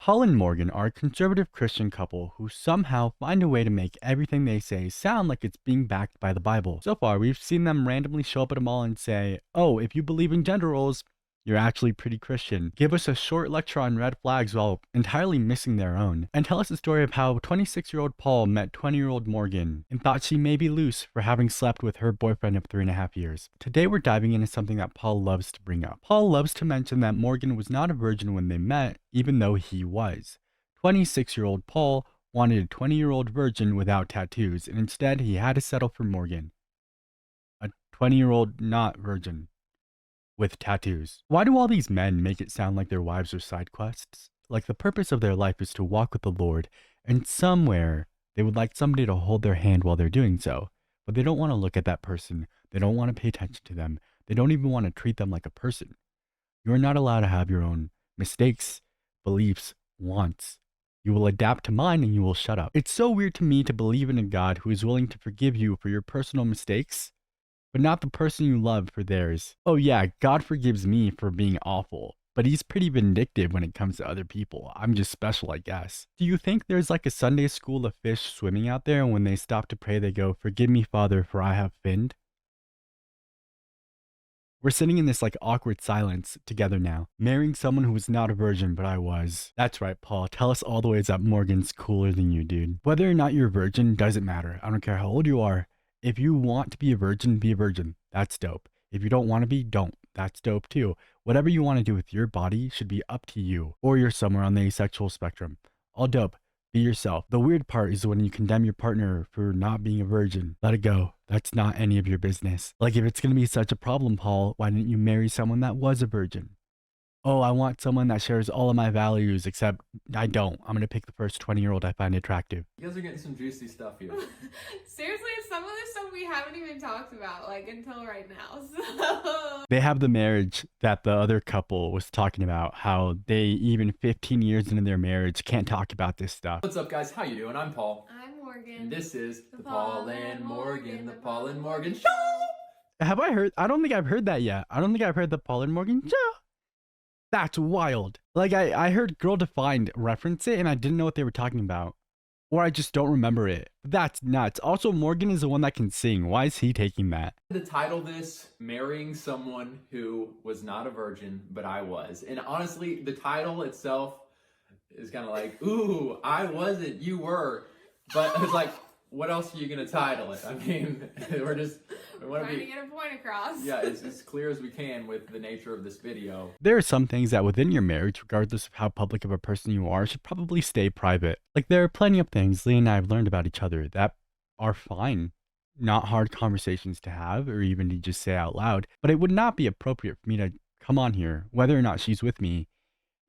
Paul and Morgan are a conservative Christian couple who somehow find a way to make everything they say sound like it's being backed by the Bible. So far, we've seen them randomly show up at a mall and say, "Oh, if you believe in gender roles, you're actually pretty Christian." Give us a short lecture on red flags while entirely missing their own. And tell us the story of how 26-year-old Paul met 20-year-old Morgan and thought she may be loose for having slept with her boyfriend of 3.5 years. Today we're diving into something that Paul loves to bring up. Paul loves to mention that Morgan was not a virgin when they met, even though he was. 26-year-old Paul wanted a 20-year-old virgin without tattoos, and instead he had to settle for Morgan, a 20-year-old not virgin with tattoos. Why do all these men make it sound like their wives are side quests? Like the purpose of their life is to walk with the Lord, and somewhere they would like somebody to hold their hand while they're doing so. But they don't want to look at that person. They don't want to pay attention to them. They don't even want to treat them like a person. You are not allowed to have your own mistakes, beliefs, wants. You will adapt to mine and you will shut up. It's so weird to me to believe in a God who is willing to forgive you for your personal mistakes, but not the person you love for theirs. Oh yeah, God forgives me for being awful, but he's pretty vindictive when it comes to other people. I'm just special, I guess. Do you think there's like a Sunday school of fish swimming out there, and when they stop to pray they go, "Forgive me, Father, for I have sinned"? We're sitting in this like awkward silence together now, marrying someone who was not a virgin, but I was. That's right, Paul. Tell us all the ways that Morgan's cooler than you, dude. Whether or not you're a virgin doesn't matter. I don't care how old you are. If you want to be a virgin, be a virgin. That's dope. If you don't want to be, don't. That's dope too. Whatever you want to do with your body should be up to you, or you're somewhere on the asexual spectrum. All dope. Be yourself. The weird part is when you condemn your partner for not being a virgin. Let it go. That's not any of your business. Like, if it's going to be such a problem, Paul, why didn't you marry someone that was a virgin? Oh, I want someone that shares all of my values, except I don't. I'm going to pick the first 20-year-old I find attractive. You guys are getting some juicy stuff here. Seriously, some of this stuff we haven't even talked about, like, until right now, so... They have the marriage that the other couple was talking about, how they, even 15 years into their marriage, can't talk about this stuff. What's up, guys? How you doing? I'm Paul. I'm Morgan. And this is the Paul and Morgan, the Paul and Morgan Show! Have I heard? I don't think I've heard that yet. I don't think I've heard the Paul and Morgan Show. That's wild. Like, I heard Girl Defined reference it, and I didn't know what they were talking about. Or I just don't remember it. That's nuts. Also, Morgan is the one that can sing. Why is he taking that? To title this, Marrying Someone Who Was Not a Virgin, But I Was. And honestly, the title itself is kind of like, ooh, I wasn't, you were. But it's like, what else are you going to title it? I mean, we want trying to get a point across. Yeah, it's as clear as we can with the nature of this video. There are some things that within your marriage, regardless of how public of a person you are, should probably stay private. Like, there are plenty of things Lee and I have learned about each other that are fine. Not hard conversations to have or even to just say out loud. But it would not be appropriate for me to come on here, whether or not she's with me,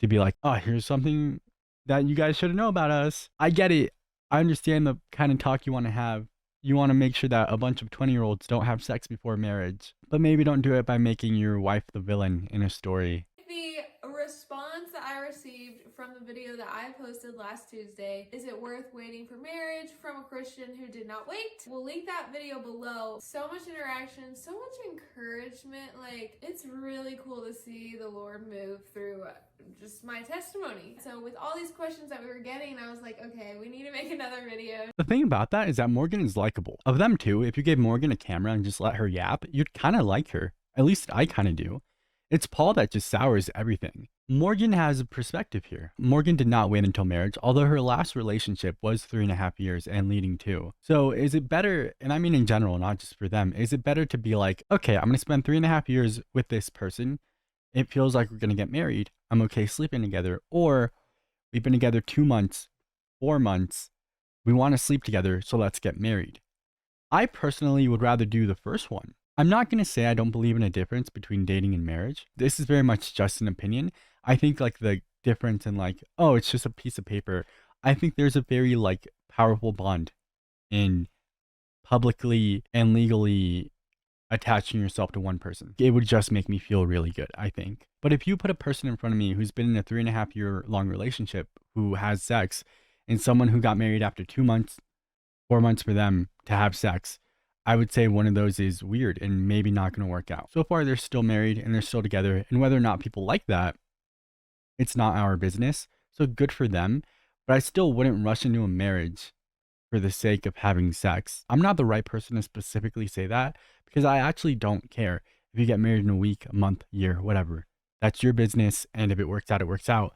to be like, "Oh, here's something that you guys should know about us." I get it. I understand the kind of talk you want to have. You want to make sure that a bunch of 20-year-olds don't have sex before marriage. But maybe don't do it by making your wife the villain in a story. The response that I received from the video that I posted last Tuesday, "Is it worth waiting for marriage?" from a Christian who did not wait. We'll link that video below. So much interaction, so much encouragement. Like, it's really cool to see the Lord move through just my testimony. So with all these questions that we were getting, I was like, okay, we need to make another video. The thing about that is that Morgan is likable. Of them two, if you gave Morgan a camera and just let her yap, you'd kind of like her. At least I kind of do. It's Paul that just sours everything. Morgan has a perspective here. Morgan did not wait until marriage, although her last relationship was 3.5 years and leading to. So is it better, and I mean in general, not just for them, is it better to be like, okay, I'm going to spend 3.5 years with this person. It feels like we're going to get married. I'm okay sleeping together. Or we've been together 2 months, 4 months. We want to sleep together, so let's get married. I personally would rather do the first one. I'm not going to say I don't believe in a difference between dating and marriage. This is very much just an opinion. I think like the difference in like, oh, it's just a piece of paper. I think there's a very like powerful bond in publicly and legally attaching yourself to one person. It would just make me feel really good, I think. But if you put a person in front of me who's been in a 3.5 year long relationship, who has sex, and someone who got married after 2 months, 4 months for them to have sex, I would say one of those is weird and maybe not going to work out. So far, they're still married and they're still together. And whether or not people like that, it's not our business. So good for them, but I still wouldn't rush into a marriage for the sake of having sex. I'm not the right person to specifically say that because I actually don't care if you get married in a week, a month, year, whatever. That's your business, and if it works out, it works out.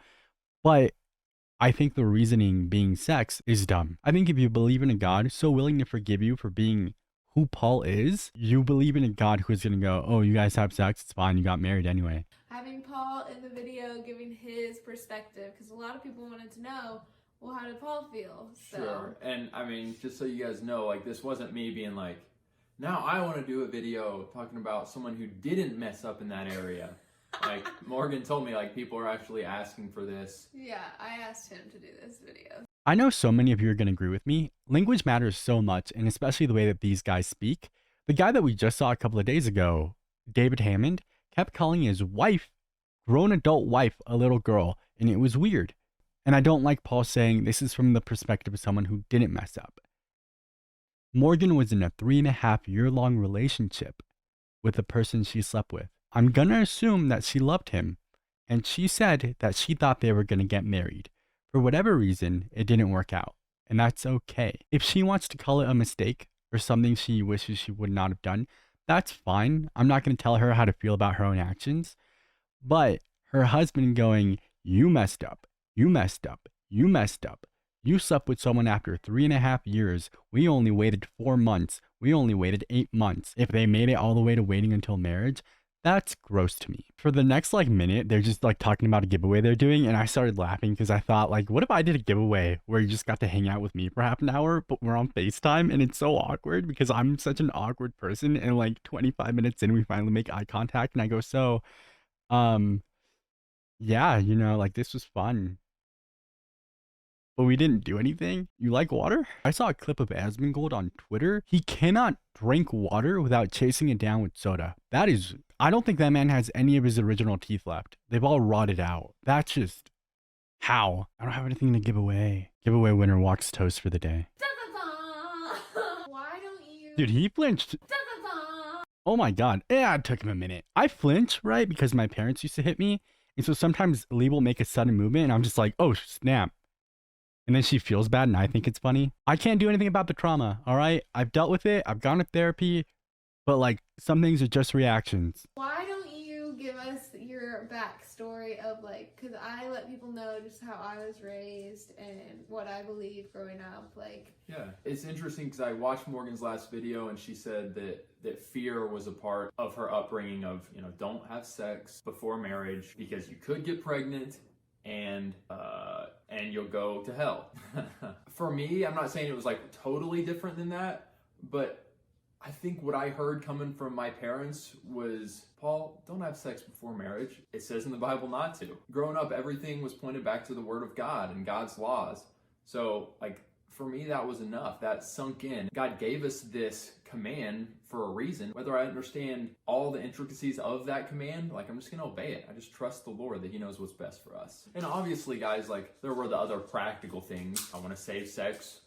But I think the reasoning being sex is dumb. I think if you believe in a God so willing to forgive you for being who Paul is, you believe in a God who is going to go, oh, you guys have sex, it's fine, you got married anyway. Having Paul in the video giving his perspective, because a lot of people wanted to know, well, how did Paul feel? So. Sure. And I mean, just so you guys know, like, this wasn't me being like, now I want to do a video talking about someone who didn't mess up in that area. Like, Morgan told me, like, people are actually asking for this. Yeah, I asked him to do this video. I know so many of you are going to agree with me. Language matters so much, and especially the way that these guys speak. The guy that we just saw a couple of days ago, David Hammond, kept calling his wife, grown adult wife, a little girl, and it was weird. And I don't like Paul saying this is from the perspective of someone who didn't mess up. Morgan was in a 3.5-year-long relationship with the person she slept with. I'm gonna assume that she loved him, and she said that she thought they were gonna get married. For whatever reason, it didn't work out, and that's okay. If she wants to call it a mistake or something she wishes she would not have done, that's fine. I'm not gonna tell her how to feel about her own actions. But her husband going, you messed up, you messed up, you messed up. You slept with someone after 3.5 years. We only waited 4 months. We only waited 8 months. If they made it all the way to waiting until marriage, that's gross to me. For the next minute, they're just talking about a giveaway they're doing, and I started laughing because I thought, what if I did a giveaway where you just got to hang out with me for half an hour, but we're on FaceTime, and it's so awkward because I'm such an awkward person, and 25 minutes in, we finally make eye contact, and I go, so, yeah, this was fun. But we didn't do anything. You like water? I saw a clip of Asmongold on Twitter. He cannot drink water without chasing it down with soda. I don't think that man has any of his original teeth left. They've all rotted out. That's just, how? I don't have anything to give away. Giveaway winner walks toast for the day. Why don't you? Dude, he flinched. Oh my God. Yeah, it took him a minute. I flinch, right? Because my parents used to hit me. And so sometimes Lee will make a sudden movement and I'm just like, oh, snap. And then she feels bad and I think it's funny. I can't do anything about the trauma, all right? I've dealt with it. I've gone to therapy. But some things are just reactions. Why don't you give us your backstory of because I let people know just how I was raised and what I believe growing up. Yeah, it's interesting because I watched Morgan's last video and she said that fear was a part of her upbringing of, don't have sex before marriage because you could get pregnant and you'll go to hell. For me, I'm not saying it was totally different than that, but I think what I heard coming from my parents was, Paul, don't have sex before marriage. It says in the Bible not to. Growing up, everything was pointed back to the Word of God and God's laws. So, for me, that was enough. That sunk in. God gave us this command for a reason. Whether I understand all the intricacies of that command, I'm just going to obey it. I just trust the Lord that He knows what's best for us. And obviously, guys, there were the other practical things. I want to save sex.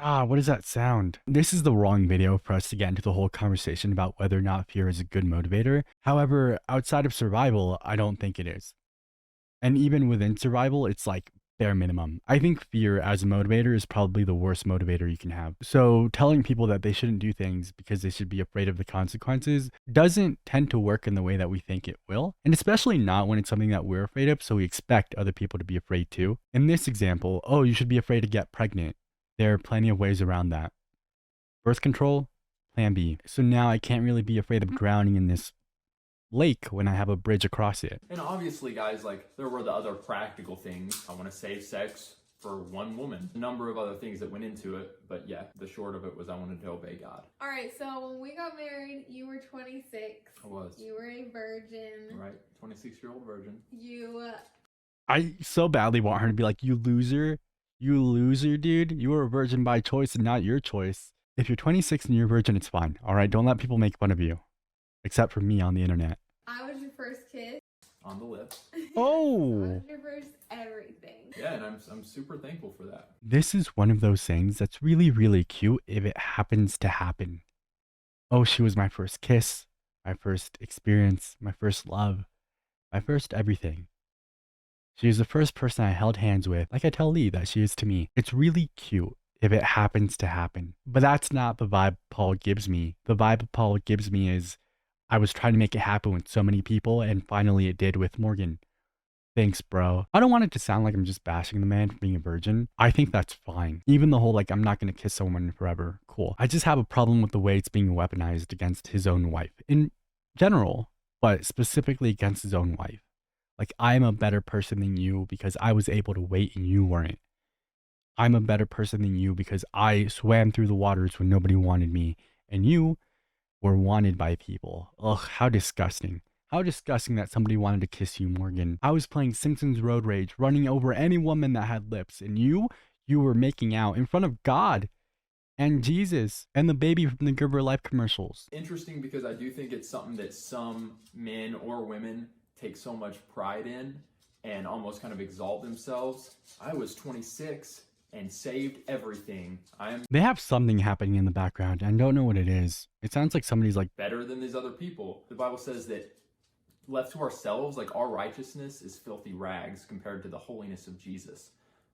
What does that sound? This is the wrong video for us to get into the whole conversation about whether or not fear is a good motivator. However, outside of survival, I don't think it is. And even within survival, it's bare minimum. I think fear as a motivator is probably the worst motivator you can have. So telling people that they shouldn't do things because they should be afraid of the consequences doesn't tend to work in the way that we think it will. And especially not when it's something that we're afraid of, so we expect other people to be afraid too. In this example, oh, you should be afraid to get pregnant. There are plenty of ways around that. Birth control, plan B. So now I can't really be afraid of drowning in this lake when I have a bridge across it. And obviously, guys, there were the other practical things. I want to save sex for one woman. A number of other things that went into it. But yeah, the short of it was I wanted to obey God. All right, so when we got married, you were 26. I was. You were a virgin. Right, 26-year-old virgin. I so badly want her to be like, you loser. You loser, dude. You were a virgin by choice and not your choice. If you're 26 and you're a virgin, it's fine. All right? Don't let people make fun of you. Except for me on the internet. I was your first kiss. On the lips. Oh. I was your first everything. Yeah, and I'm super thankful for that. This is one of those things that's really, really cute if it happens to happen. Oh, she was my first kiss, my first experience, my first love, my first everything. She is the first person I held hands with, like I tell Lee that she is to me. It's really cute if it happens to happen. But that's not the vibe Paul gives me. The vibe Paul gives me is I was trying to make it happen with so many people, and finally it did with Morgan. Thanks, bro. I don't want it to sound like I'm just bashing the man for being a virgin. I think that's fine. Even the whole, like, I'm not gonna kiss someone forever. Cool. I just have a problem with the way it's being weaponized against his own wife. In general, but specifically against his own wife. Like, I'm a better person than you because I was able to wait and you weren't. I'm a better person than you because I swam through the waters when nobody wanted me, and you were wanted by people. Ugh, how disgusting. How disgusting that somebody wanted to kiss you, Morgan. I was playing Simpsons Road Rage, running over any woman that had lips, and you were making out in front of God and Jesus and the baby from the Gerber Life commercials. Interesting, because I do think it's something that some men or women take so much pride in and almost kind of exalt themselves. I was 26 and saved everything. They have something happening in the background. I don't know what it is. It sounds like somebody's like, better than these other people. The Bible says that left to ourselves, like, our righteousness is filthy rags compared to the holiness of Jesus.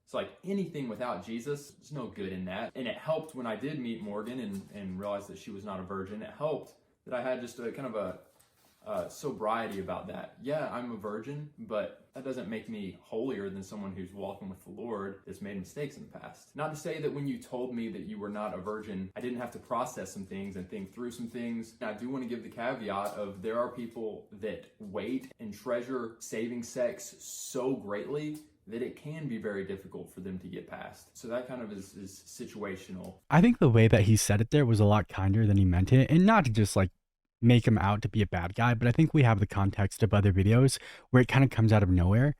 So, like, anything without Jesus, there's no good in that. And it helped when I did meet Morgan and realized that she was not a virgin. It helped that I had just a kind of a sobriety about that. Yeah, I'm a virgin, but that doesn't make me holier than someone who's walking with the Lord that's made mistakes in the past. Not to say that when you told me that you were not a virgin, I didn't have to process some things and think through some things. I do want to give the caveat of there are people that wait and treasure saving sex so greatly that it can be very difficult for them to get past. So that kind of is situational. I think the way that he said it there was a lot kinder than he meant it, and not to just like make him out to be a bad guy, but I think we have the context of other videos where it kind of comes out of nowhere,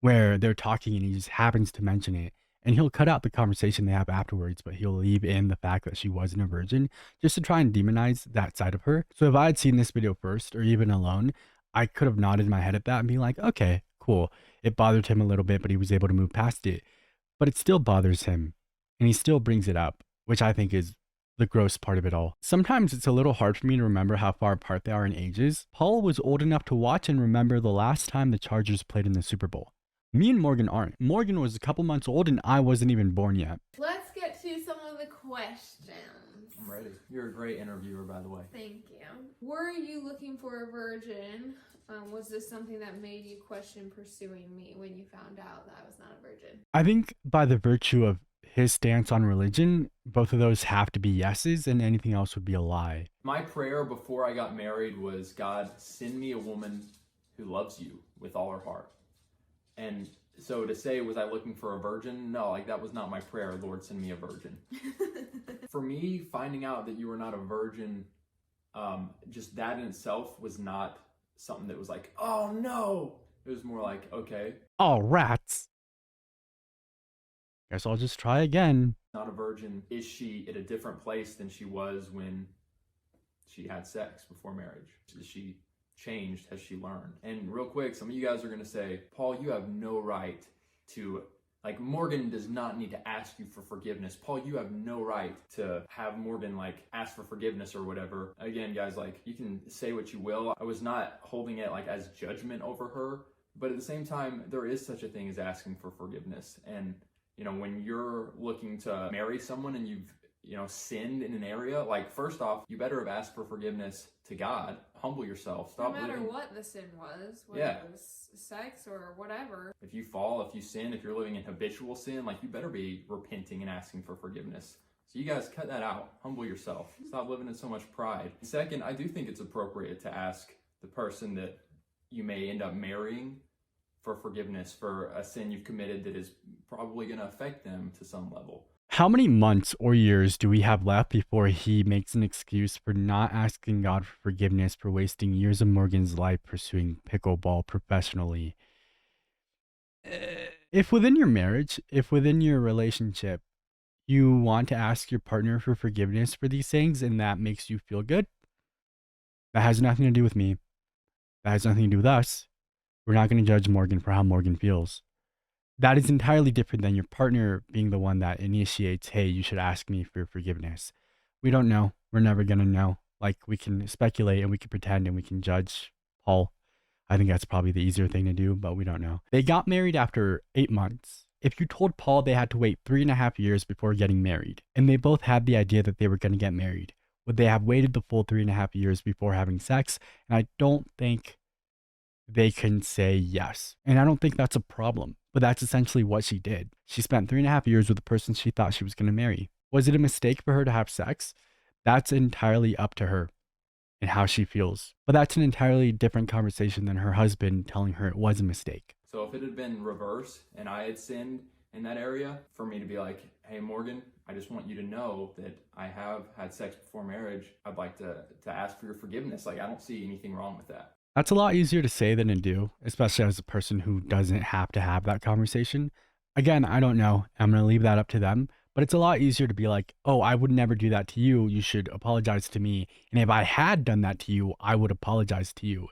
where they're talking and he just happens to mention it, and he'll cut out the conversation they have afterwards, but he'll leave in the fact that she wasn't a virgin just to try and demonize that side of her. So if I had seen this video first or even alone, I could have nodded my head at that and be like, okay, cool. It bothered him a little bit, but he was able to move past it. But it still bothers him, and he still brings it up, which I think is the gross part of it all. Sometimes it's a little hard for me to remember how far apart they are in ages. Paul was old enough to watch and remember the last time the Chargers played in the Super Bowl. Me and Morgan aren't. Morgan was a couple months old and I wasn't even born yet. Let's get to some of the questions. I'm ready. You're a great interviewer, by the way. Thank you. Were you looking for a virgin? Was this something that made you question pursuing me when you found out that I was not a virgin? I think by the virtue of his stance on religion, both of those have to be yeses and anything else would be a lie. My prayer before I got married was, God, send me a woman who loves you with all her heart. And so to say, was I looking for a virgin? No, like, that was not my prayer. Lord, send me a virgin. For me, finding out that you were not a virgin, just that in itself was not something that was like, oh no. It was more like, okay. Oh, rats. Guess I'll just try again. Not a virgin. Is she at a different place than she was when she had sex before marriage? Is she changed? Has she learned? And real quick, some of you guys are going to say, Paul, you have no right to, like, Morgan does not need to ask you for forgiveness. Paul, you have no right to have Morgan, like, ask for forgiveness or whatever. Again, guys, like, you can say what you will. I was not holding it, like, as judgment over her. But at the same time, there is such a thing as asking for forgiveness. And, you know, when you're looking to marry someone and you've, you know, sinned in an area, like, first off, you better have asked for forgiveness to God. Humble yourself. Stop no matter living. what the sin was, whether Yeah. it was sex or whatever. If you fall, if you sin, if you're living in habitual sin, like, you better be repenting and asking for forgiveness. So you guys cut that out. Humble yourself. Stop living in so much pride. Second, I do think it's appropriate to ask the person that you may end up marrying for forgiveness for a sin you've committed that is probably going to affect them to some level. How many months or years do we have left before he makes an excuse for not asking God for forgiveness for wasting years of Morgan's life pursuing pickleball professionally? If within your marriage, if within your relationship, you want to ask your partner for forgiveness for these things and that makes you feel good, that has nothing to do with me. That has nothing to do with us. We're not going to judge Morgan for how Morgan feels. That is entirely different than your partner being the one that initiates, hey, you should ask me for forgiveness. We don't know. We're never going to know. Like, we can speculate and we can pretend and we can judge Paul. I think that's probably the easier thing to do, but we don't know. They got married after 8 months. If you told Paul they had to wait 3.5 years before getting married, and they both had the idea that they were going to get married, would they have waited the full 3.5 years before having sex? And I don't think they can say yes. And I don't think that's a problem. But that's essentially what she did. She spent 3.5 years with the person she thought she was going to marry. Was it a mistake for her to have sex? That's entirely up to her and how she feels. But that's an entirely different conversation than her husband telling her it was a mistake. So if it had been reverse and I had sinned in that area, for me to be like, hey, Morgan, I just want you to know that I have had sex before marriage. I'd like to ask for your forgiveness. Like, I don't see anything wrong with that. That's a lot easier to say than to do, especially as a person who doesn't have to have that conversation. Again, I don't know. I'm going to leave that up to them. But it's a lot easier to be like, oh, I would never do that to you. You should apologize to me. And if I had done that to you, I would apologize to you.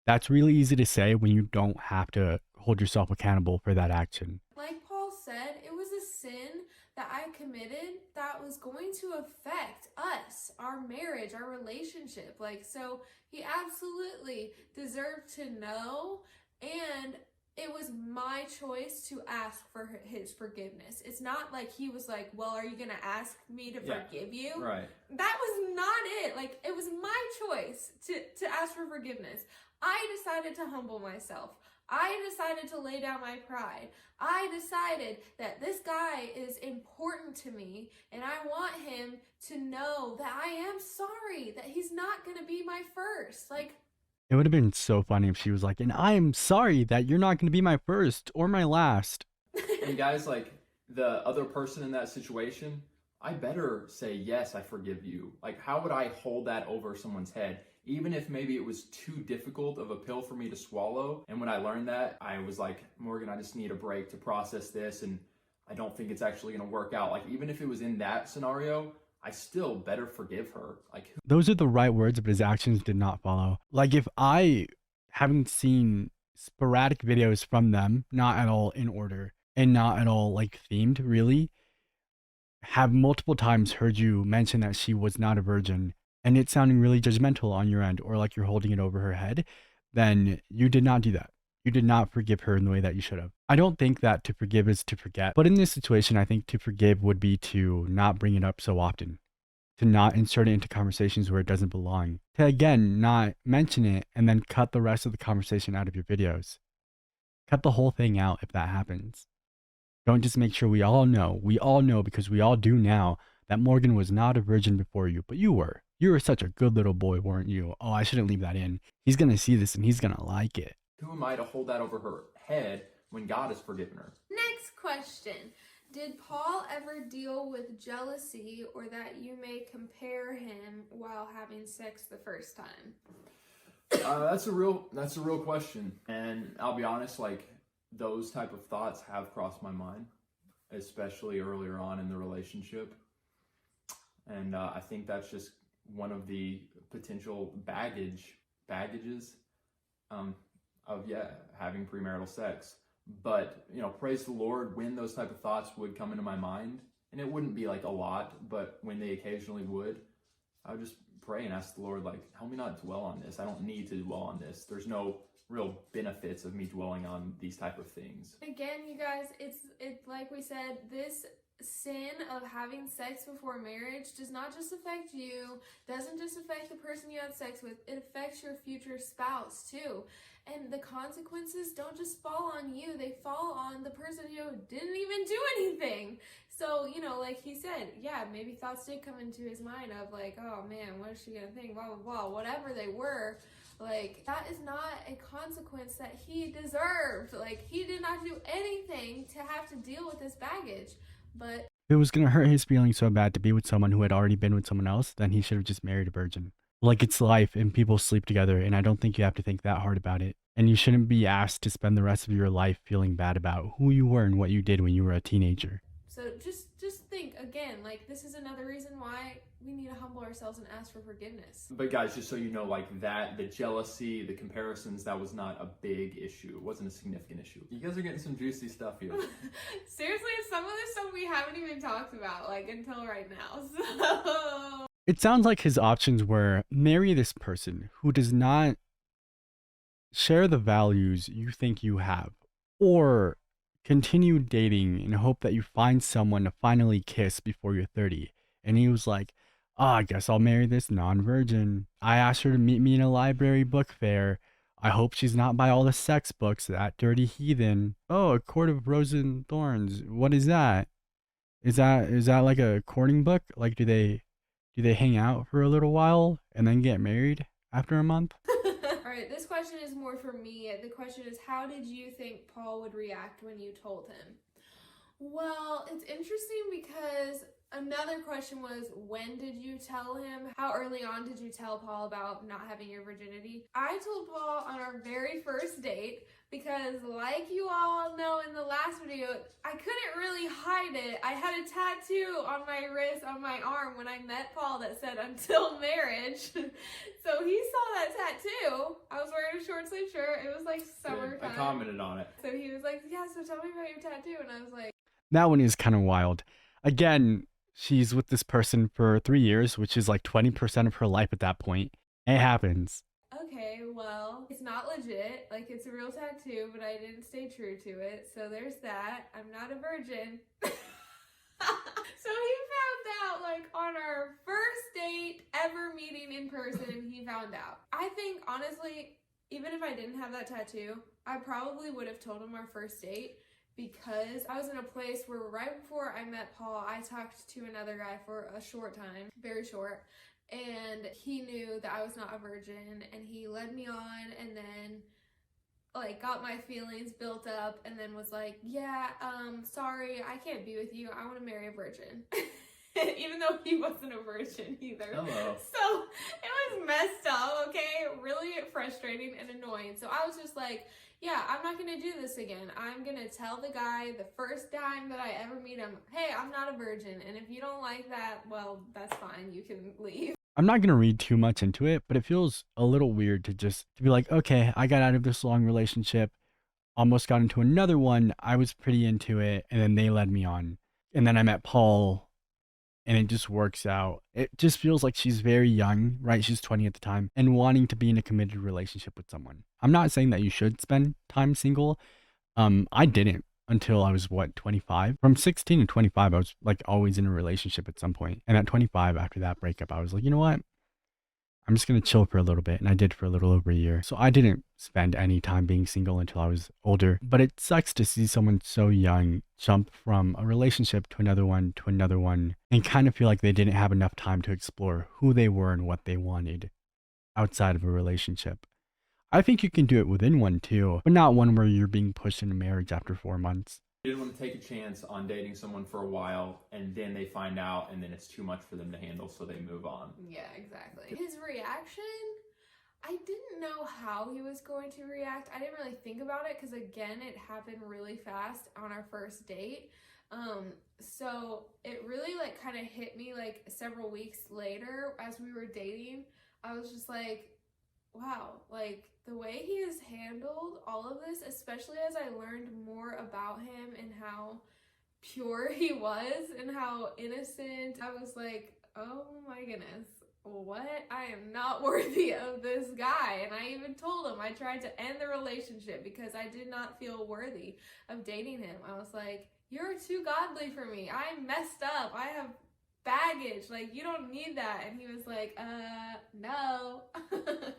That's really easy to say when you don't have to hold yourself accountable for that action. Like Paul said, it was a sin that I committed that was going to affect us, our marriage, our relationship. Like, so he absolutely deserved to know, and it was my choice to ask for his forgiveness. It's not like he was like, well, are you going to ask me to forgive you? Right. That was not it. Like, it was my choice to ask for forgiveness. I decided to humble myself. I decided to lay down my pride. I decided that this guy is important to me, and I want him to know that I am sorry, that he's not going to be my first. Like, it would have been so funny if she was like, and I'm sorry that you're not going to be my first or my last. And guys, like, the other person in that situation, I better say, yes, I forgive you. Like, how would I hold that over someone's head? Even if maybe it was too difficult of a pill for me to swallow. And when I learned that, I was like, Morgan, I just need a break to process this. And I don't think it's actually going to work out. Like, even if it was in that scenario, I still better forgive her. Like, those are the right words, but his actions did not follow. Like, if I haven't seen sporadic videos from them, not at all in order and not at all like themed, really, have multiple times heard you mention that she was not a virgin, and it's sounding really judgmental on your end, or like you're holding it over her head, then you did not do that. You did not forgive her in the way that you should have. I don't think that to forgive is to forget, but in this situation, I think to forgive would be to not bring it up so often, to not insert it into conversations where it doesn't belong, to again, not mention it and then cut the rest of the conversation out of your videos. Cut the whole thing out if that happens. Don't just make sure we all know because we all do now that Morgan was not a virgin before you, but you were. You were such a good little boy, weren't you? Oh, I shouldn't leave that in. He's going to see this and he's going to like it. Who am I to hold that over her head when God has forgiven her? next question. Did Paul ever deal with jealousy, or that you may compare him while having sex the first time? That's a real question. And I'll be honest, like, those type of thoughts have crossed my mind, especially earlier on in the relationship. And I think that's just one of the potential baggages of having premarital sex. But, praise the Lord, when those type of thoughts would come into my mind, and it wouldn't be like a lot, but when they occasionally would, I would just pray and ask the Lord, like, help me not dwell on this. I don't need to dwell on this. There's no real benefits of me dwelling on these type of things. Again, you guys, it's like we said, this sin of having sex before marriage does not just affect you, doesn't just affect the person you had sex with, it affects your future spouse too. And the consequences don't just fall on you, they fall on the person who didn't even do anything. So, like he said, maybe thoughts did come into his mind of like, oh man, what is she gonna think, blah, blah, blah, whatever they were. Like, that is not a consequence that he deserved. Like, he did not do anything to have to deal with this baggage. But if it was going to hurt his feelings so bad to be with someone who had already been with someone else, then he should have just married a virgin. Like, it's life and people sleep together, and I don't think you have to think that hard about it. And you shouldn't be asked to spend the rest of your life feeling bad about who you were and what you did when you were a teenager. So just think, again, like, this is another reason why we need to humble ourselves and ask for forgiveness. But guys, just so you know, like that, the jealousy, the comparisons, that was not a big issue. It wasn't a significant issue. You guys are getting some juicy stuff here. Seriously, some of this stuff we haven't even talked about, like, until right now. So it sounds like his options were marry this person who does not share the values you think you have, or continue dating and hope that you find someone to finally kiss before you're 30. And he was like, oh, I guess I'll marry this non-virgin. I asked her to meet me in a library book fair. I hope she's not by all the sex books, that dirty heathen. Oh, a court of roses and thorns. What is that? Is that like a courting book? Like do they hang out for a little while and then get married after a month? All right, this question is more for me. The question is, how did you think Paul would react when you told him? Well, it's interesting because another question was, when did you tell him? How early on did you tell Paul about not having your virginity? I told Paul on our very first date because, like you all know in the last video, I couldn't really hide it. I had a tattoo on my wrist, on my arm when I met Paul that said until marriage. So he saw that tattoo. I was wearing a short sleeve shirt. It was like summertime. I commented on it. So he was like, yeah, so tell me about your tattoo. And I was like, That one is kind of wild. Again, she's with this person for 3 years, which is like 20% of her life at that point. It happens. okay, well, it's not legit. Like, it's a real tattoo, but I didn't stay true to it. So there's that. I'm not a virgin. So he found out, like, on our first date ever meeting in person, he found out. I think, honestly, even if I didn't have that tattoo, I probably would have told him our first date, because I was in a place where right before I met Paul, I talked to another guy for a short time, very short, and he knew that I was not a virgin, and he led me on, and then like got my feelings built up, and then was like, yeah, sorry, I can't be with you. I want to marry a virgin. Even though he wasn't a virgin either. Hello. So it was messed up, okay? Really frustrating and annoying. So I was just like, yeah, I'm not gonna do this again. I'm gonna tell the guy the first time that I ever meet him, hey, I'm not a virgin, and if you don't like that, well, that's fine, you can leave. I'm not going to read too much into it, but it feels a little weird to be like, okay, I got out of this long relationship, almost got into another one. I was pretty into it, and then they led me on. And then I met Paul, and it just works out. It just feels like she's very young, right? She's 20 at the time, and wanting to be in a committed relationship with someone. I'm not saying that you should spend time single. I didn't until I was 25. From 16 to 25, I was like always in a relationship at some point. And at 25, after that breakup, I was like, you know what? I'm just going to chill for a little bit. And I did for a little over a year. So I didn't spend any time being single until I was older. But it sucks to see someone so young jump from a relationship to another one, and kind of feel like they didn't have enough time to explore who they were and what they wanted outside of a relationship. I think you can do it within one too, but not one where you're being pushed into marriage after 4 months. You didn't want to take a chance on dating someone for a while, and then they find out, and then it's too much for them to handle, so they move on. Yeah, exactly. His reaction, I didn't know how he was going to react. I didn't really think about it because, again, it happened really fast on our first date. So it really like kind of hit me like several weeks later as we were dating. I was just like, wow, like the way he has handled all of this, especially as I learned more about him and how pure he was and how innocent, I was like, oh my goodness, what? I am not worthy of this guy. And I even told him I tried to end the relationship because I did not feel worthy of dating him. I was like, you're too godly for me. I messed up. I have baggage, like you don't need that. And he was like, no.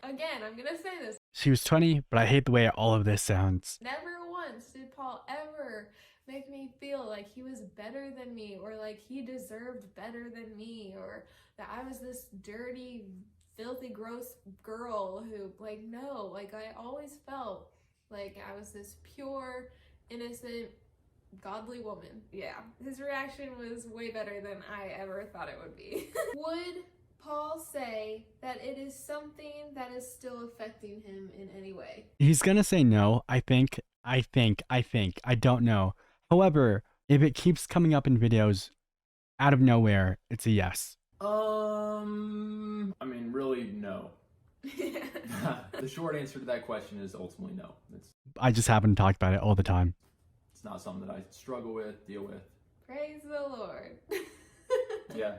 Again, I'm gonna say this, She was 20, but I hate the way all of this sounds. never once did Paul ever make me feel like he was better than me, or like he deserved better than me, or that I was this dirty, filthy, gross girl who, like, no, like I always felt like I was this pure, innocent, godly woman. Yeah, his reaction was way better than I ever thought it would be. Would Paul say that it is something that is still affecting him in any way? He's gonna say no, I think. I don't know. However, if it keeps coming up in videos out of nowhere, it's a yes. I mean, really, no. The short answer to that question is ultimately no. I just happen to talk about it all the time. It's not something that I struggle with, deal with. Praise the Lord. Yeah.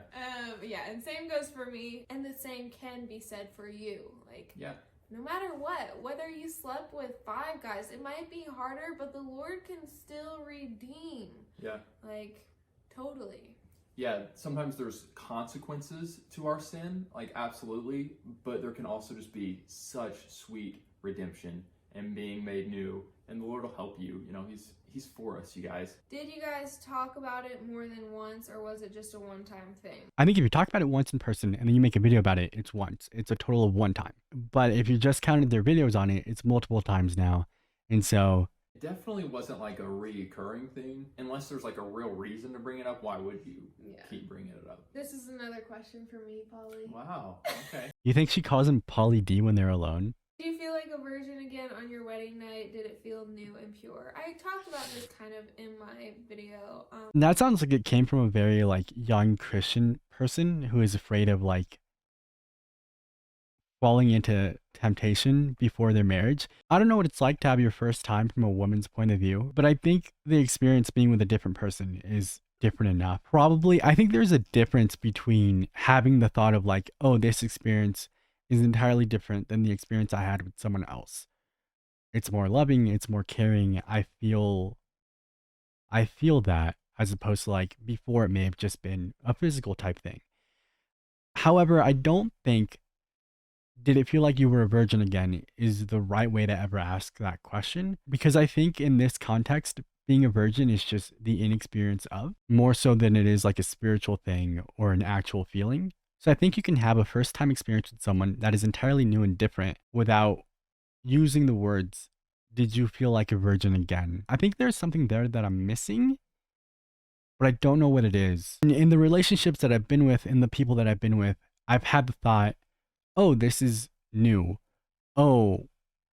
Yeah, and same goes for me, and the same can be said for you. Like, Yeah. no matter what, whether you slept with 5 guys, it might be harder, but the Lord can still redeem. Yeah. Like, totally. Yeah, sometimes there's consequences to our sin, like absolutely, but there can also just be such sweet redemption and being made new, and the Lord will help you. You know, He's for us, you guys. Did you guys talk about it more than once, or was it just a one-time thing? I think if you talk about it once in person and then you make a video about it, it's once. It's a total of one time. But if you just counted their videos on it, it's multiple times now. And so It definitely wasn't like a reoccurring thing. Unless there's like a real reason to bring it up, why would you keep bringing it up? This is another question for me, Polly. Wow, okay. you think she calls him Polly D when they're alone? Do you feel like a virgin again on your wedding night? Did it feel new and pure? I talked about this kind of in my video. That sounds like it came from a very like young Christian person who is afraid of like falling into temptation before their marriage. I don't know what it's like to have your first time from a woman's point of view, but I think the experience being with a different person is different enough. Probably, I think there's a difference between having the thought of like, oh, this experience is entirely different than the experience I had with someone else. It's more loving, it's more caring. I feel that as opposed to like before it may have just been a physical type thing. However, I don't think did it feel like you were a virgin again is the right way to ever ask that question, because I think in this context being a virgin is just the inexperience of more so than it is like a spiritual thing or an actual feeling. So I think you can have a first time experience with someone that is entirely new and different without using the words, did you feel like a virgin again? I think there's something there that I'm missing, but I don't know what it is. In the relationships that I've been with and the people that I've been with, I've had the thought, oh, this is new. Oh,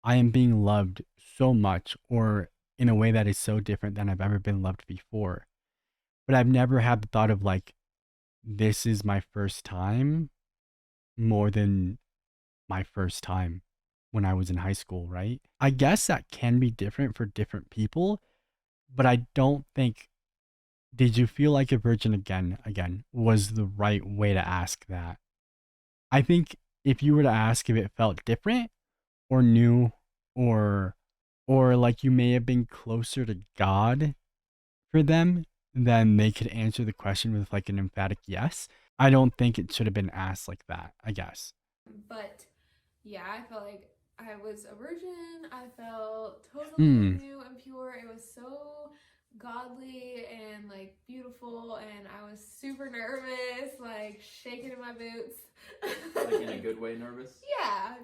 I am being loved so much or in a way that is so different than I've ever been loved before. But I've never had the thought of like, this is my first time more than my first time when I was in high school, right? I guess that can be different for different people, but I don't think did you feel like a virgin again was the right way to ask that. I think if you were to ask if it felt different or new or like you may have been closer to God for them, then they could answer the question with like an emphatic yes. I don't think it should have been asked like that, I guess. But yeah, I felt like I was a virgin. I felt totally Hmm. new and pure. It was so godly and like beautiful, and I was super nervous, like shaking in my boots. Like in a good way, nervous? Yeah,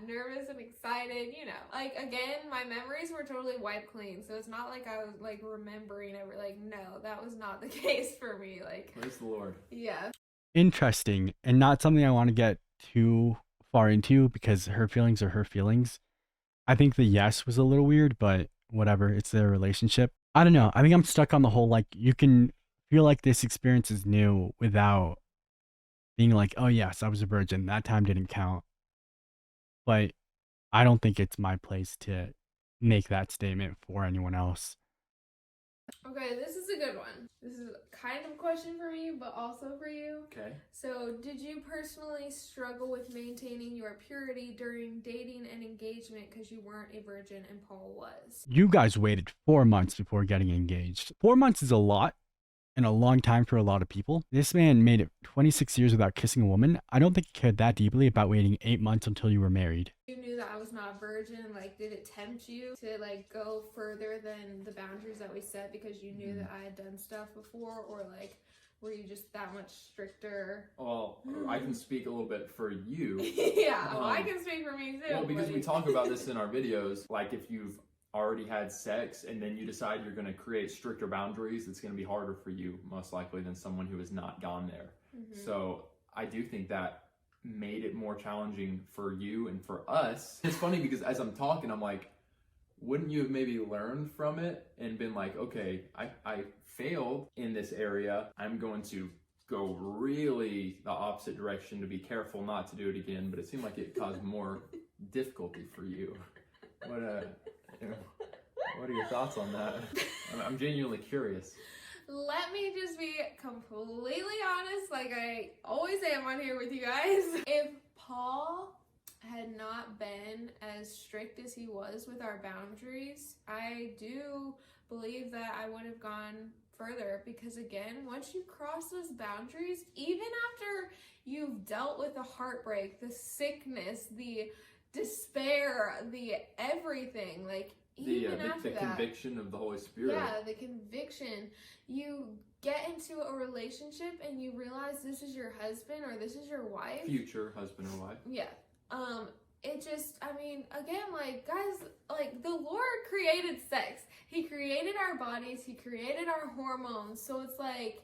nervous and excited, you know. Like again, my memories were totally wiped clean, so it's not like I was like remembering every like no, that was not the case for me. Like Praise the Lord. yeah. Interesting and not something I want to get too far into because her feelings are her feelings. I think the yes was a little weird, but whatever, it's their relationship. I don't know. I think I'm stuck on the whole like you can feel like this experience is new without being like, oh yes, I was a virgin. That time didn't count. But I don't think it's my place to make that statement for anyone else. Okay, this is a good one. This is kind of a question for me, but also for you. Okay. So, did you personally struggle with maintaining your purity during dating and engagement because you weren't a virgin and Paul was? You guys waited 4 months before getting engaged. 4 months is a lot and a long time for a lot of people. This man made it 26 years without kissing a woman. I don't think he cared that deeply about waiting 8 months until you were married. You knew that I was not a virgin. Like, did it tempt you to like go further than the boundaries that we set because you knew that I had done stuff before, or like were you just that much stricter? Well, I can speak a little bit for you. Yeah, well, I can speak for me too. Well, because we buddy. talk about this in our videos, like if you've already had sex and then you decide you're going to create stricter boundaries, it's going to be harder for you most likely than someone who has not gone there. So I do think that made it more challenging for you and for us. It's funny because as I'm talking, I'm like, wouldn't you have maybe learned from it and been like, okay, I failed in this area. I'm going to go really the opposite direction to be careful not to do it again. But it seemed like it caused more difficulty for you. What are your thoughts on that? I'm genuinely curious. Let me just be completely honest, like I always am on here with you guys. If Paul had not been as strict as he was with our boundaries, I do believe that I would have gone further, because again, once you cross those boundaries, even after you've dealt with the heartbreak, the sickness, the despair, the everything, like even after the that, conviction of the Holy Spirit. yeah, the conviction, you get into a relationship and you realize this is your husband or this is your wife, Future husband or wife. yeah. It just, I mean, again, like, guys, like, the Lord created sex. He created our bodies. He created our hormones. So it's like,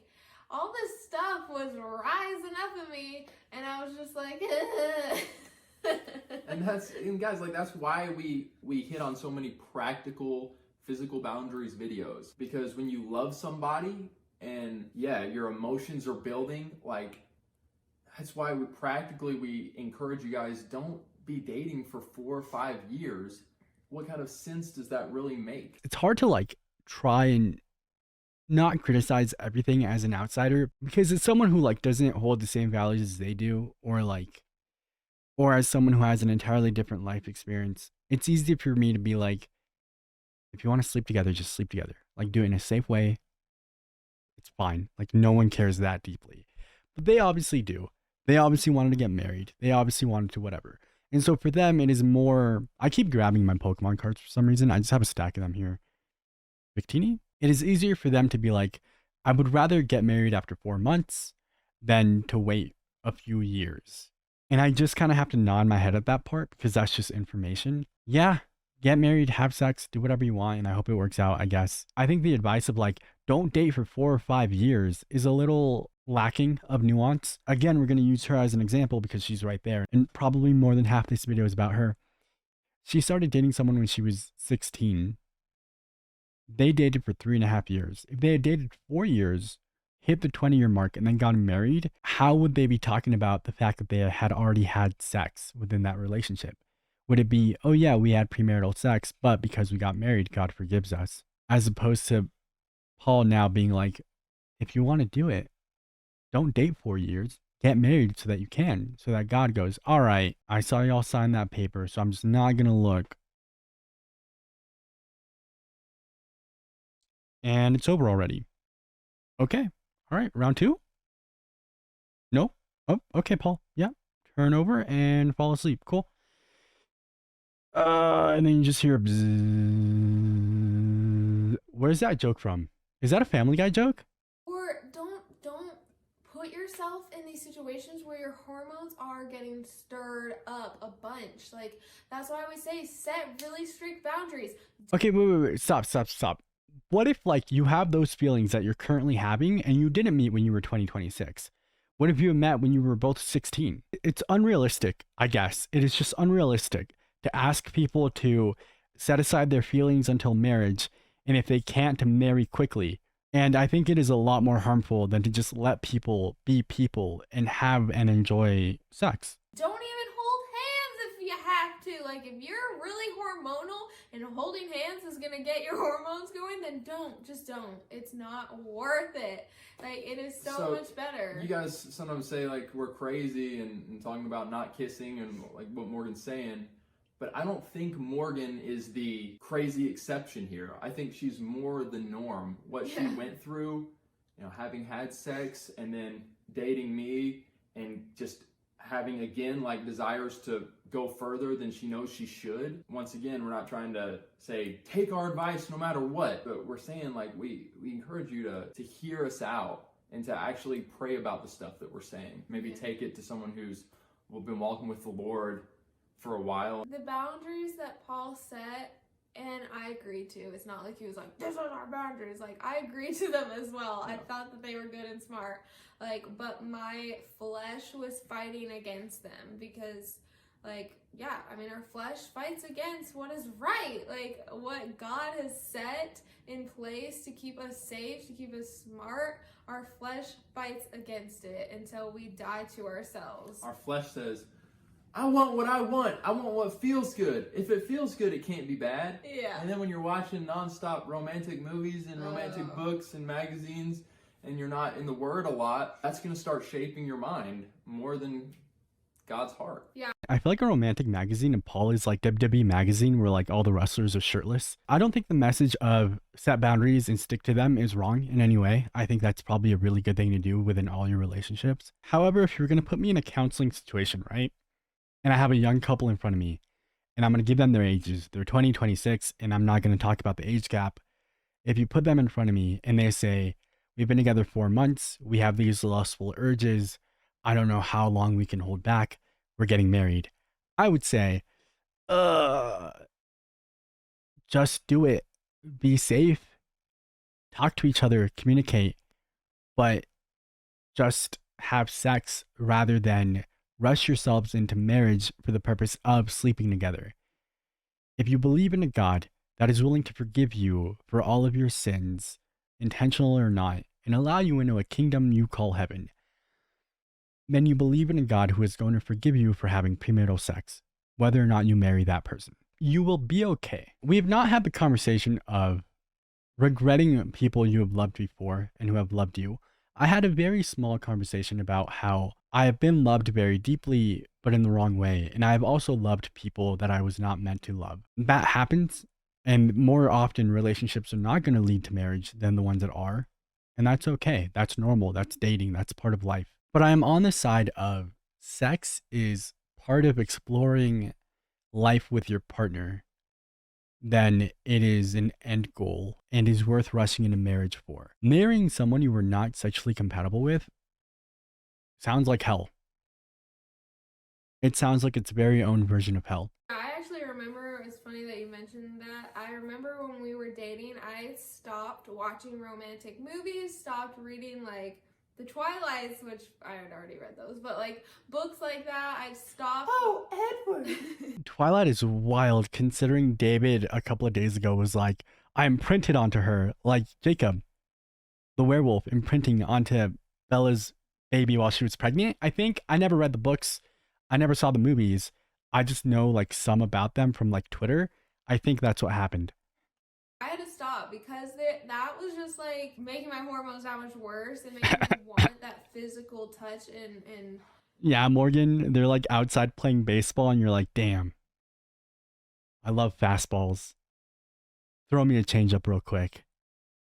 all this stuff was rising up in me, and I was just like, and guys, like, that's why we hit on so many practical physical boundaries videos, because when you love somebody and yeah, your emotions are building, like, that's why we encourage you guys, don't be dating for 4 or 5 years. What kind of sense does that really make? It's hard to like try and not criticize everything as an outsider, because it's someone who like doesn't hold the same values as they do, or as someone who has an entirely different life experience. It's easy for me to be like, if you want to sleep together, just sleep together. Like, do it in a safe way. It's fine. Like, no one cares that deeply. But they obviously do. They obviously wanted to get married. They obviously wanted to whatever. And so for them, it is more... I keep grabbing my Pokemon cards for some reason. I just have a stack of them here. Victini? It is easier for them to be like, I would rather get married after 4 months than to wait a few years. And I just kind of have to nod my head at that part, because that's just information. Yeah, get married, have sex, do whatever you want, and I hope it works out, I guess. I think the advice of like, don't date for 4 or 5 years is a little lacking of nuance. Again, we're going to use her as an example because she's right there, and probably more than half this video is about her. She started dating someone when she was 16. They dated for 3.5 years. If they had dated 4 years, hit the 20-year mark, and then gotten married, how would they be talking about the fact that they had already had sex within that relationship? Would it be, oh yeah, we had premarital sex, but because we got married, God forgives us? As opposed to Paul now being like, if you want to do it, don't date 4 years. Get married so that you can. So that God goes, all right, I saw y'all sign that paper, so I'm just not going to look. And it's over already. Okay. All right. Round 2? No? Oh, okay, Paul. Yeah. Turn over and fall asleep. Cool. And then you just hear bzzz. Where's that joke from? Is that a Family Guy joke? or don't put yourself in these situations where your hormones are getting stirred up a bunch. Like, that's why we say set really strict boundaries. Okay, wait. Stop. What if, like, you have those feelings that you're currently having and you didn't meet when you were 26? What if you met when you were both 16? It's unrealistic, I guess. It is just unrealistic to ask people to set aside their feelings until marriage, and if they can't, to marry quickly. And I think it is a lot more harmful than to just let people be people and have and enjoy sex. Don't even hold hands if you have to. Like, if you're really hormonal and holding hands is gonna get your hormones going, then just don't. It's not worth it. Like, it is so much better. You guys sometimes say like we're crazy and talking about not kissing and like what Morgan's saying, but I don't think Morgan is the crazy exception here. I think she's more the norm. What she went through, you know, having had sex and then dating me and just having again like desires to go further than she knows she should. Once again, we're not trying to say take our advice no matter what, but we're saying like we encourage you to hear us out and to actually pray about the stuff that we're saying. Maybe take it to someone who's been walking with the Lord for a while. The boundaries that Paul set, and I agreed to. It's not like he was like, this is our boundaries. Like, I agreed to them as well. I thought that they were good and smart. Like, but my flesh was fighting against them because, like, yeah, I mean, our flesh fights against what is right. Like, what God has set in place to keep us safe, to keep us smart, our flesh fights against it until we die to ourselves. Our flesh says, I want what I want. I want what feels good. If it feels good, it can't be bad. Yeah. And then when you're watching nonstop romantic movies and romantic books and magazines and you're not in the Word a lot, that's going to start shaping your mind more than God's heart. I feel like a romantic magazine and Paul is like WWE magazine where like all the wrestlers are shirtless. I don't think the message of set boundaries and stick to them is wrong in any way. I think that's probably a really good thing to do within all your relationships. However, if you're going to put me in a counseling situation, right? And I have a young couple in front of me and I'm going to give them their ages. They're 20, 26, and I'm not going to talk about the age gap. If you put them in front of me and they say, we've been together 4 months, we have these lustful urges, I don't know how long we can hold back, we're getting married, I would say, just do it. Be safe. Talk to each other, communicate, but just have sex rather than rush yourselves into marriage for the purpose of sleeping together. If you believe in a God that is willing to forgive you for all of your sins, intentional or not, and allow you into a kingdom you call heaven, then you believe in a God who is going to forgive you for having premarital sex, whether or not you marry that person. You will be okay. We have not had the conversation of regretting people you have loved before and who have loved you. I had a very small conversation about how I have been loved very deeply, but in the wrong way. And I have also loved people that I was not meant to love. That happens. And more often, relationships are not going to lead to marriage than the ones that are. And that's okay. That's normal. That's dating. That's part of life. But I am on the side of sex is part of exploring life with your partner than it is an end goal and is worth rushing into marriage for. Marrying someone you were not sexually compatible with sounds like hell. It sounds like its very own version of hell. I actually remember, it's funny that you mentioned that. I remember when we were dating, I stopped watching romantic movies, stopped reading like the Twilights, which I had already read those, but like books like that, I stopped. Oh, Edward! Twilight is wild considering David a couple of days ago was like, I imprinted onto her, like Jacob, the werewolf, imprinting onto Bella's baby while she was pregnant. I think I never read the books. I never saw the movies. I just know like some about them from like Twitter. I think that's what happened. I had to stop because that was just like making my hormones that much worse and making me want that physical touch and Yeah, Morgan, they're like outside playing baseball and you're like, damn, I love fastballs. Throw me a changeup real quick.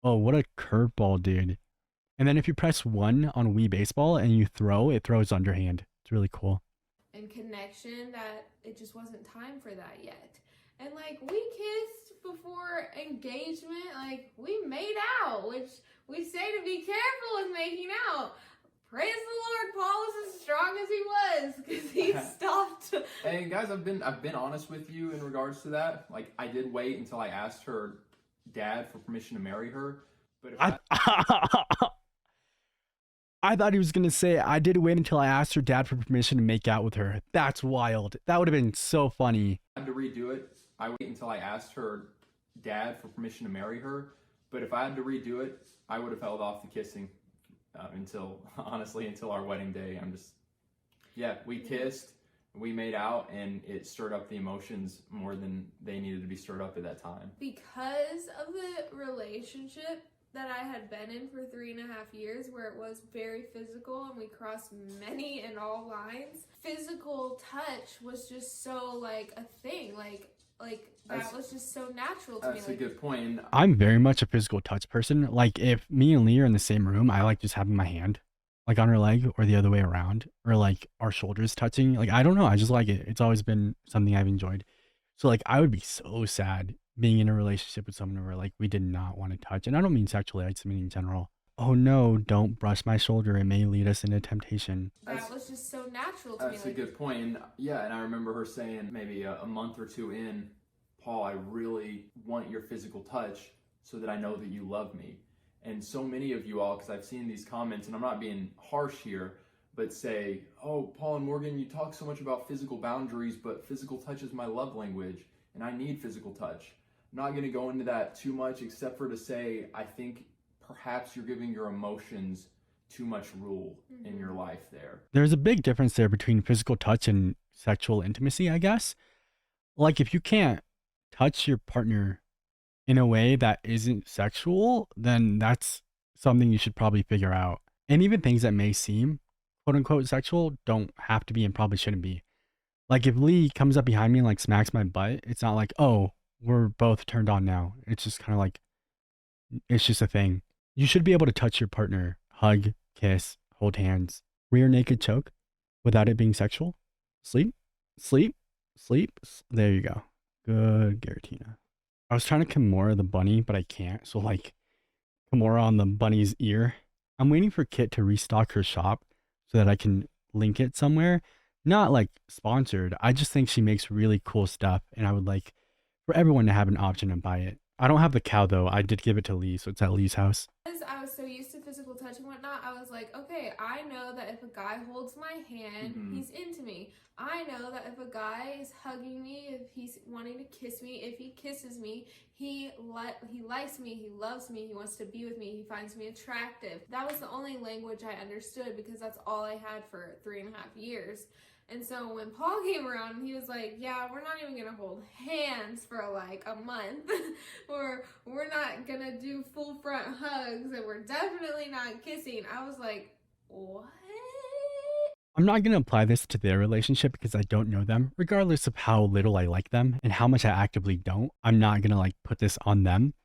Oh, what a curveball, dude. And then if you press 1 on Wii Baseball and you throw, it throws underhand. It's really cool. and connection that it just wasn't time for that yet. And like we kissed before engagement, like we made out, which we say to be careful with making out. Praise the Lord, Paul was as strong as he was because he stopped. And guys, I've been honest with you in regards to that. Like I did wait until I asked her dad for permission to marry her. But if I thought he was going to say, I did wait until I asked her dad for permission to make out with her. That's wild. That would have been so funny. I had to redo it, I wait until I asked her dad for permission to marry her. But if I had to redo it, I would have held off the kissing until our wedding day. We kissed, we made out, and it stirred up the emotions more than they needed to be stirred up at that time. Because of the relationship that I had been in for 3.5 years, where it was very physical and we crossed many and all lines, physical touch was just so like a thing, like that was just so natural to me. That's a good point. I'm very much a physical touch person. Like if me and Lee are in the same room, I like just having my hand like on her leg or the other way around, or like our shoulders touching. Like I don't know, I just like it. It's always been something I've enjoyed. So like I would be so sad being in a relationship with someone where like we did not want to touch. And I don't mean sexually, I just mean in general. Oh no, don't brush my shoulder. It may lead us into temptation. That was just so natural to me. That's a good point. And yeah, and I remember her saying maybe a month or two in, Paul, I really want your physical touch so that I know that you love me. And so many of you all, because I've seen these comments, and I'm not being harsh here, but say, oh, Paul and Morgan, you talk so much about physical boundaries, but physical touch is my love language, and I need physical touch. I'm not going to go into that too much, except for to say, I think perhaps you're giving your emotions too much rule in your life there. There's a big difference there between physical touch and sexual intimacy, I guess. Like if you can't touch your partner in a way that isn't sexual, then that's something you should probably figure out. And even things that may seem quote unquote sexual don't have to be and probably shouldn't be. Like if Lee comes up behind me and like smacks my butt, it's not like, oh, we're both turned on now. It's just kind of like, it's just a thing. You should be able to touch your partner, hug, kiss, hold hands, rear naked choke without it being sexual. Sleep, sleep, sleep. There you go. Good, Garatina. I was trying to Kimura the bunny, but I can't. So like Kimura on the bunny's ear. I'm waiting for Kit to restock her shop so that I can link it somewhere. Not like sponsored. I just think she makes really cool stuff and I would like for everyone to have an option and buy it. I don't have the cow though. I did give it to Lee, so it's at Lee's house. As I was so used to physical touch and whatnot, I was like, okay, I know that if a guy holds my hand, he's into me. I know that if a guy is hugging me, if he's wanting to kiss me, if he kisses me, he likes me, he loves me, he wants to be with me, he finds me attractive. That was the only language I understood because that's all I had for 3.5 years. And so when Paul came around, he was like, yeah, we're not even gonna hold hands for like a month, or we're not gonna do full front hugs, and we're definitely not kissing. I was like, what? I'm not going to apply this to their relationship because I don't know them. Regardless of how little I like them and how much I actively don't, I'm not going to like put this on them.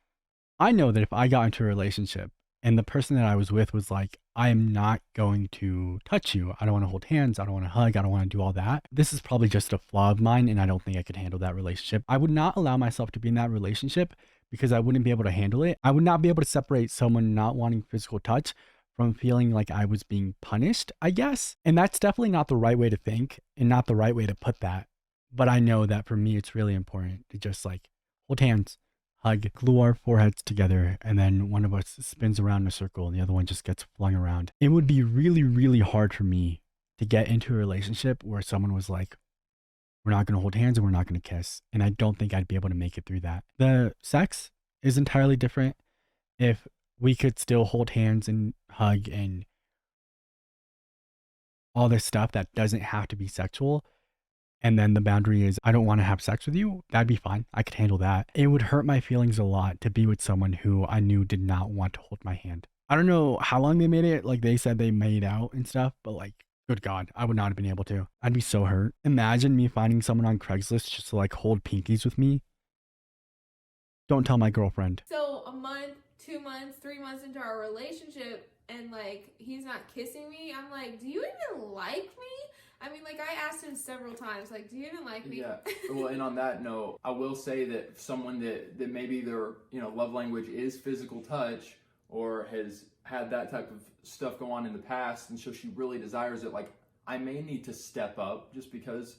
I know that if I got into a relationship and the person that I was with was like, I am not going to touch you. I don't want to hold hands. I don't want to hug. I don't want to do all that. This is probably just a flaw of mine and I don't think I could handle that relationship. I would not allow myself to be in that relationship because I wouldn't be able to handle it. I would not be able to separate someone not wanting physical touch from feeling like I was being punished, I guess. And that's definitely not the right way to think and not the right way to put that. But I know that for me, it's really important to just like hold hands, hug, glue our foreheads together, and then one of us spins around in a circle and the other one just gets flung around. It would be really, really hard for me to get into a relationship where someone was like, we're not going to hold hands and we're not going to kiss. And I don't think I'd be able to make it through that. The sex is entirely different. If we could still hold hands and hug and all this stuff that doesn't have to be sexual. And then the boundary is, I don't want to have sex with you. That'd be fine. I could handle that. It would hurt my feelings a lot to be with someone who I knew did not want to hold my hand. I don't know how long they made it. Like they said they made out and stuff, but like, good God, I would not have been able to. I'd be so hurt. Imagine me finding someone on Craigslist just to like hold pinkies with me. Don't tell my girlfriend. So a month, 2 months, 3 months into our relationship, and like he's not kissing me, I'm like, do you even like me? I mean, like I asked him several times, like, do you even like me? Yeah. Well, and on that note, I will say that someone that maybe their love language is physical touch or has had that type of stuff go on in the past, and so she really desires it. Like I may need to step up just because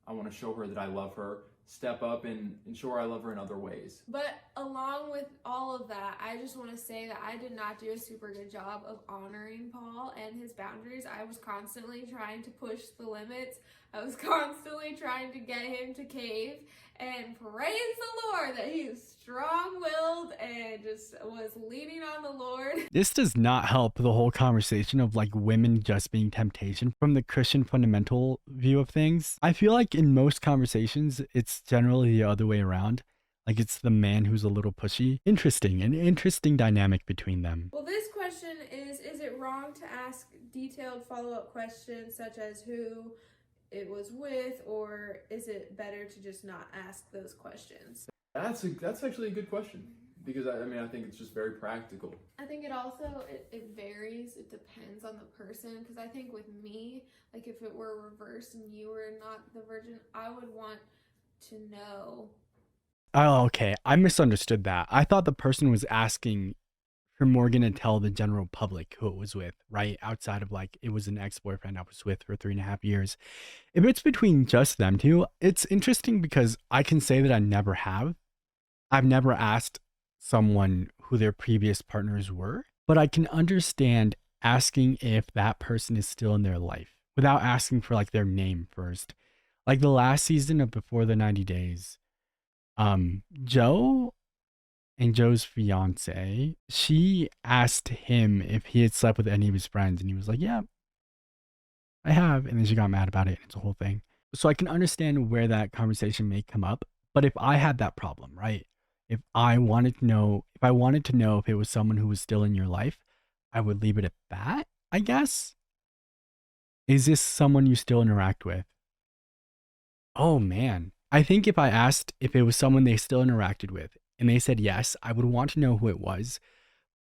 I want to show her that I love her. Step up and show her I love her in other ways. But along with all of that, I just want to say that I did not do a super good job of honoring Paul and his boundaries. I was constantly trying to push the limits. I was constantly trying to get him to cave, and praise the Lord that he is strong-willed and just was leaning on the Lord. This does not help the whole conversation of like women just being temptation from the Christian fundamental view of things. I feel like in most conversations, it's generally the other way around. Like it's the man who's a little pushy. Interesting, an interesting dynamic between them. Well, this question is it wrong to ask detailed follow-up questions such as who it was with, or is it better to just not ask those questions? That's actually a good question because I mean I think it's just very practical. I think it also it varies. It depends on the person, because I think with me, like if it were reversed and you were not the virgin, I would want to know. Oh, okay. I misunderstood that. I thought the person was asking for Morgan to tell the general public who it was with, right? Outside of like, it was an ex-boyfriend I was with for 3.5 years. If it's between just them two, it's interesting because I can say that I never have. I've never asked someone who their previous partners were, but I can understand asking if that person is still in their life without asking for like their name first. Like the last season of Before the 90 Days, Joe and Joe's fiance, she asked him if he had slept with any of his friends, and he was like, yeah, I have. And then she got mad about it. It's a whole thing. So I can understand where that conversation may come up. But if I had that problem, right? If I wanted to know if it was someone who was still in your life, I would leave it at that, I guess. Is this someone you still interact with? Oh man. I think if I asked if it was someone they still interacted with and they said yes, I would want to know who it was.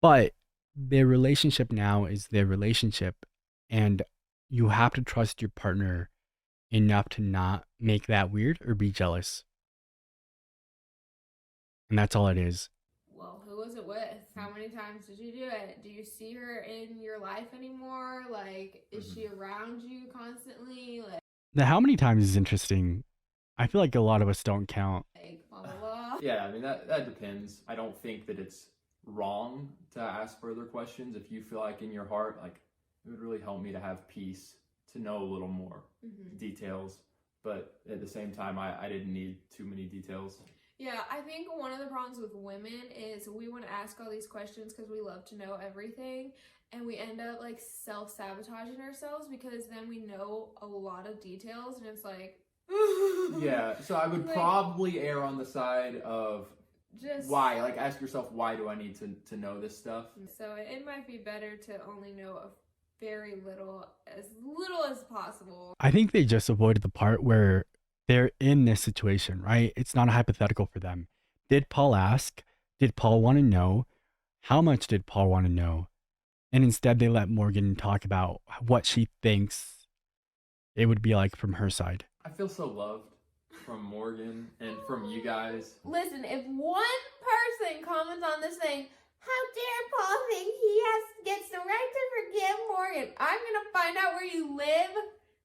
But their relationship now is their relationship, and you have to trust your partner enough to not make that weird or be jealous. And that's all it is. Well, who was it with? How many times did you do it? Do you see her in your life anymore? Like, is she around you constantly? The how many times is interesting. I feel like a lot of us don't count. Like blah blah blah. Yeah, I mean, that depends. I don't think that it's wrong to ask further questions if you feel like in your heart, like, it would really help me to have peace, to know a little more details. But at the same time, I didn't need too many details. Yeah, I think one of the problems with women is we want to ask all these questions because we love to know everything, and we end up like self-sabotaging ourselves because then we know a lot of details and it's like Yeah, so I would like, probably err on the side of just why. Like, ask yourself, why do I need to know this stuff? So it might be better to only know a very little as possible. I think they just avoided the part where they're in this situation, right? It's not a hypothetical for them. Did Paul ask? Did Paul want to know? How much did Paul want to know? And instead, they let Morgan talk about what she thinks it would be like from her side. I feel so loved from Morgan and from you guys. Listen, if one person comments on this thing, how dare Paul think gets the right to forgive Morgan? I'm gonna find out where you live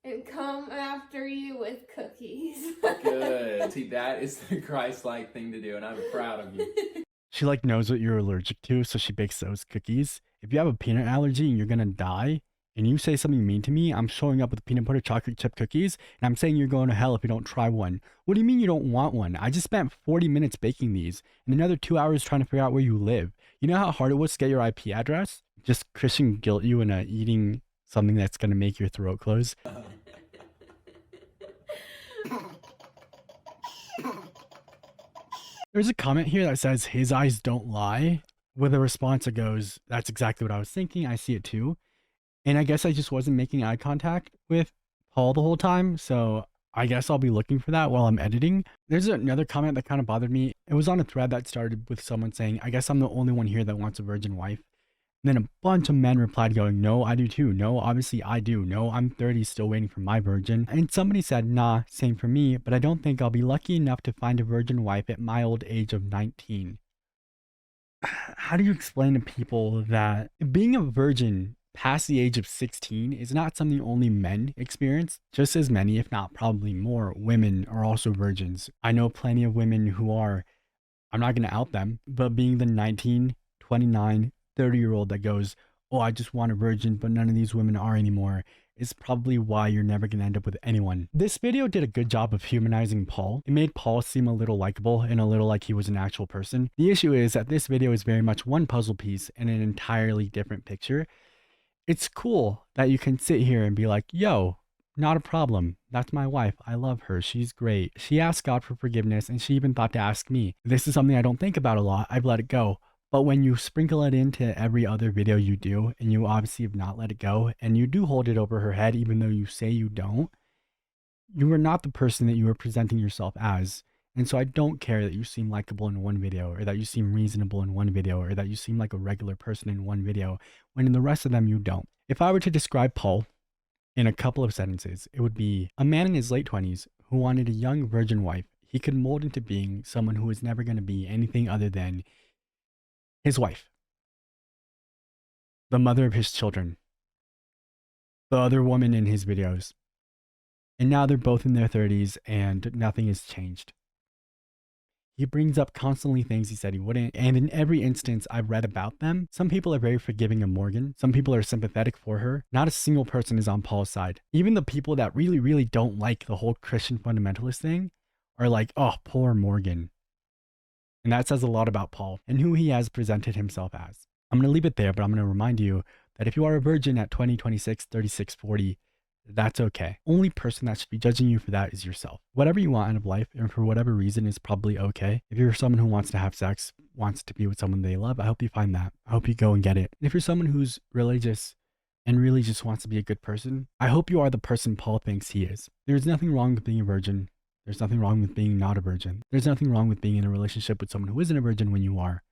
and come after you with cookies. Good. See, that is the Christ-like thing to do, and I'm proud of you. She like knows what you're allergic to, so she bakes those cookies. If you have a peanut allergy and you're gonna die, and you say something mean to me, I'm showing up with peanut butter chocolate chip cookies, and I'm saying you're going to hell if you don't try one. What do you mean you don't want one? I just spent 40 minutes baking these, and another 2 hours trying to figure out where you live. You know how hard it was to get your IP address? Just Christian guilt you into eating something that's gonna make your throat close. There's a comment here that says his eyes don't lie. With a response that goes, that's exactly what I was thinking. I see it too. And I guess I just wasn't making eye contact with Paul the whole time. So I guess I'll be looking for that while I'm editing. There's another comment that kind of bothered me. It was on a thread that started with someone saying, I guess I'm the only one here that wants a virgin wife. And then a bunch of men replied going, no, I do too. No, obviously I do. No, I'm 30 still waiting for my virgin. And somebody said, nah, same for me, but I don't think I'll be lucky enough to find a virgin wife at my old age of 19. How do you explain to people that being a virgin past the age of 16 is not something only men experience? Just as many, if not probably more, women are also virgins. I know plenty of women who are, I'm not going to out them, but being the 19, 29, 30-year-old that goes, oh, I just want a virgin, but none of these women are anymore, is probably why you're never going to end up with anyone. This video did a good job of humanizing Paul. It made Paul seem a little likable and a little like he was an actual person. The issue is that this video is very much one puzzle piece in an entirely different picture. It's cool that you can sit here and be like, yo, not a problem. That's my wife. I love her. She's great. She asked God for forgiveness, and she even thought to ask me. This is something I don't think about a lot. I've let it go. But when you sprinkle it into every other video you do, and you obviously have not let it go, and you do hold it over her head even though you say you don't, you are not the person that you are presenting yourself as. And so I don't care that you seem likable in one video, or that you seem reasonable in one video, or that you seem like a regular person in one video, when in the rest of them you don't. If I were to describe Paul in a couple of sentences, it would be a man in his late 20s who wanted a young virgin wife he could mold into being someone who was never going to be anything other than his wife, the mother of his children, the other woman in his videos. And now they're both in their 30s and nothing has changed. He brings up constantly things he said he wouldn't, and in every instance I've read about them, some people are very forgiving of Morgan, some people are sympathetic for her, not a single person is on Paul's side. Even the people that really, really don't like the whole Christian fundamentalist thing are like, oh, poor Morgan. And that says a lot about Paul and who he has presented himself as. I'm going to leave it there, but I'm going to remind you that if you are a virgin at 20, 26, 36, 40, that's okay. Only person that should be judging you for that is yourself. Whatever you want out of life, and for whatever reason, is probably okay. If you're someone who wants to have sex, wants to be with someone they love, I hope you find that. I hope you go and get it. And if you're someone who's religious and really just wants to be a good person, I hope you are the person Paul thinks he is. There's nothing wrong with being a virgin. There's nothing wrong with being not a virgin. There's nothing wrong with being in a relationship with someone who isn't a virgin when you are.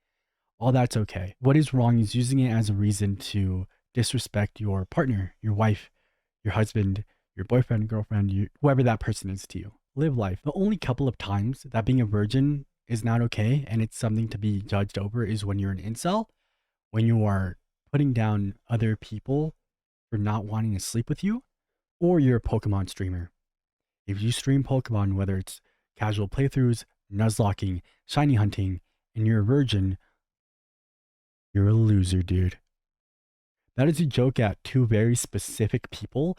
All that's okay. What is wrong is using it as a reason to disrespect your partner, your wife, your husband, your boyfriend, girlfriend, whoever that person is to you. Live life. The only couple of times that being a virgin is not okay and it's something to be judged over is when you're an incel, when you are putting down other people for not wanting to sleep with you, or you're a Pokemon streamer. If you stream Pokemon, whether it's casual playthroughs, nuzlocking, shiny hunting, and you're a virgin, you're a loser, dude. That is a joke at two very specific people.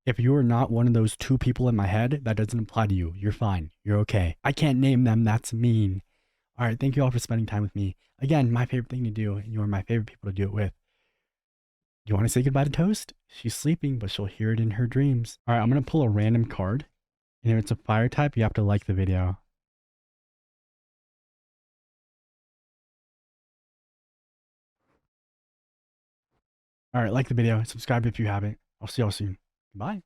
If you are not one of those two people in my head, that doesn't apply to you. You're fine. You're okay. I can't name them. That's mean. All right. Thank you all for spending time with me. Again, my favorite thing to do, and you are my favorite people to do it with. You want to say goodbye to Toast? She's sleeping, but she'll hear it in her dreams. All right. I'm going to pull a random card. And if it's a fire type, you have to like the video. All right. Like the video. Subscribe if you haven't. I'll see y'all soon. Bye.